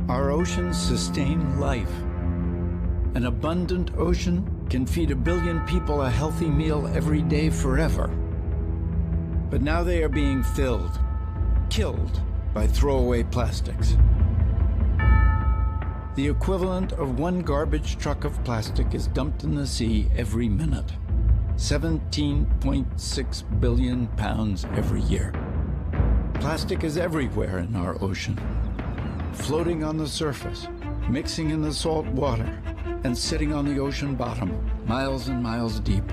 Our oceans sustain life. An abundant ocean can feed 1 billion people a healthy meal every day forever. But now they are being killed by throwaway plastics. The equivalent of 1 garbage truck of plastic is dumped in the sea every minute. 17.6 billion pounds every year. Plastic is everywhere in our ocean, floating on the surface, mixing in the salt water, and sitting on the ocean bottom, miles and miles deep.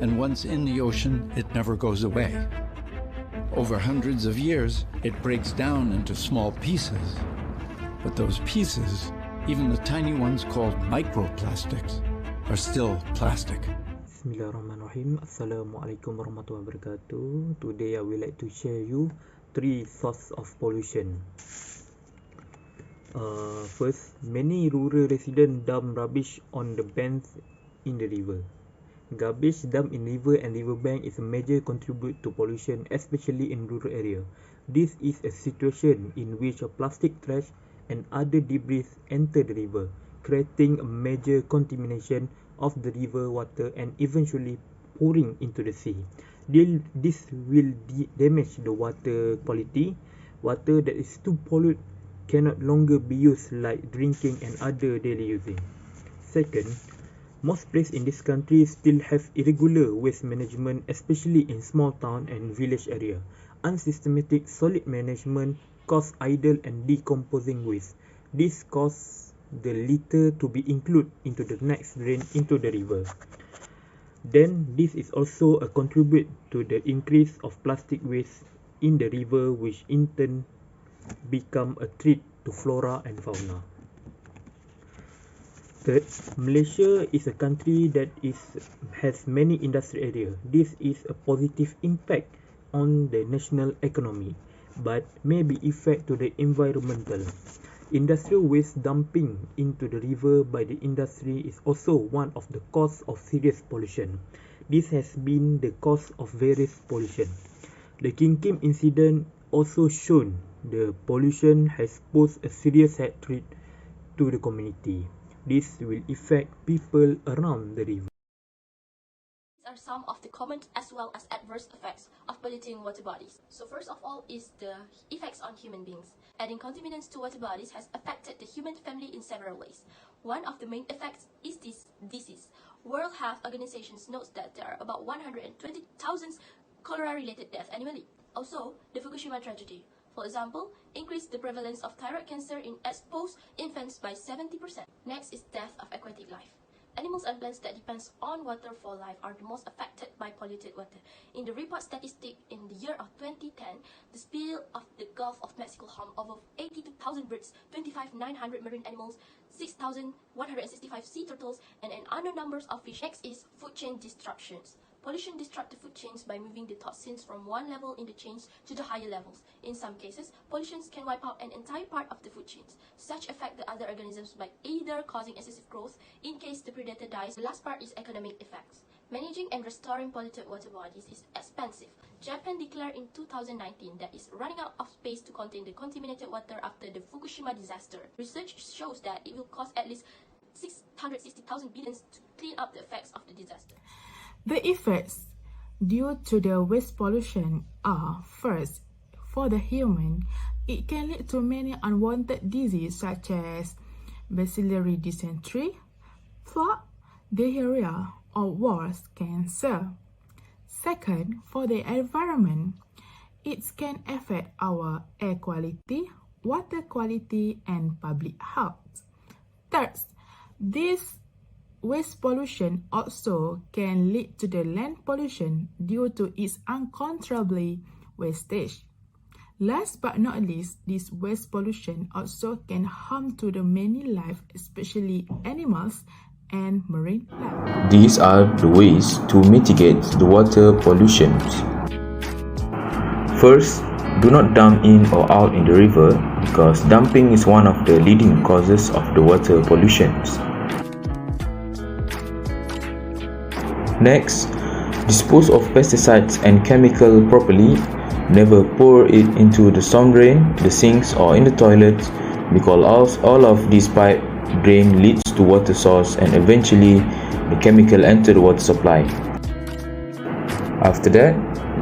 And once in the ocean, it never goes away. Over hundreds of years, it breaks down into small pieces. But those pieces, even the tiny ones called microplastics, are still plastic. Bismillahirrahmanirrahim. Assalamualaikum warahmatullahi wabarakatuh. Today I would like to share you 3 sources of pollution. First, many rural residents dump rubbish on the banks in the river. Garbage dumped in river and riverbank is a major contributor to pollution, especially in rural areas. This is a situation in which a plastic trash and other debris enter the river, creating a major contamination of the river water and eventually pouring into the sea. This will damage the water quality. Water that is too polluted cannot longer be used like drinking and other daily using. Second, most places in this country still have irregular waste management, especially in small town and village area. Unsystematic solid management cause idle and decomposing waste. This causes the litter to be included into the next drain into the river. Then this is also a contribute to the increase of plastic waste in the river, which in turn become a threat to flora and fauna. Third, Malaysia is a country that has many industrial areas. This is a positive impact on the national economy, but may be effect to the environmental. Industrial waste dumping into the river by the industry is also one of the cause of serious pollution. This has been the cause of various pollution. The King Kim incident also shown the pollution has posed a serious threat to the community. This will affect people around the river. These are some of the common as well as adverse effects of polluting water bodies. So first of all is the effects on human beings. Adding contaminants to water bodies has affected the human family in several ways. One of the main effects is this disease. World Health Organization notes that there are about 120,000 cholera-related deaths annually. Also, the Fukushima tragedy, for example, increased the prevalence of thyroid cancer in exposed infants by 70%. Next is death of aquatic life. Animals and plants that depend on water for life are the most affected by polluted water. In the report statistic in the year of 2010, the spill of the Gulf of Mexico harmed over 82,000 birds, 25,900 marine animals, 6,165 sea turtles, and an unknown numbers of fish. Next is food chain disruptions. Pollution disrupts the food chains by moving the toxins from one level in the chains to the higher levels. In some cases, pollution can wipe out an entire part of the food chains. Such affect the other organisms by either causing excessive growth in case the predator dies. The last part is economic effects. Managing and restoring polluted water bodies is expensive. Japan declared in 2019 that it's running out of space to contain the contaminated water after the Fukushima disaster. Research shows that it will cost at least 660,000 billions to clean up the effects of the disaster. The effects due to the waste pollution are, first, for the human, it can lead to many unwanted diseases such as bacillary dysentery, flu, diarrhea, or worse, cancer. Second, for the environment, it can affect our air quality, water quality, and public health. Third, this waste pollution also can lead to the land pollution due to its uncontrollable wastage. Last but not least, this waste pollution also can harm to the many life, especially animals and marine life. These are the ways to mitigate the water pollution. First, do not dump in or out in the river because dumping is one of the leading causes of the water pollution. Next, dispose of pesticides and chemical properly. Never pour it into the storm drain, the sinks, or in the toilet because all of these pipe drain leads to water source and eventually the chemical enter the water supply. After that,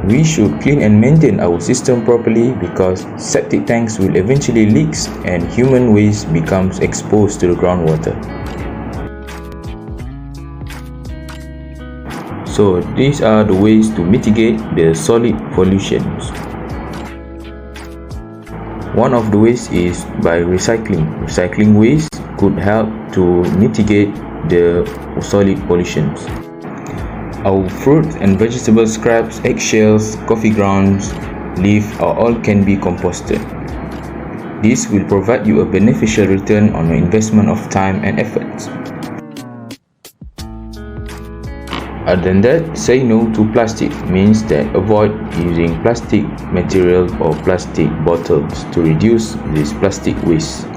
we should clean and maintain our system properly because septic tanks will eventually leak and human waste becomes exposed to the groundwater. So these are the ways to mitigate the solid pollutions. One of the ways is by recycling. Recycling waste could help to mitigate the solid pollutions. Our fruit and vegetable scraps, eggshells, coffee grounds, leaf all can be composted. This will provide you a beneficial return on your investment of time and efforts. Other than that, say no to plastic means that avoid using plastic material or plastic bottles to reduce this plastic waste.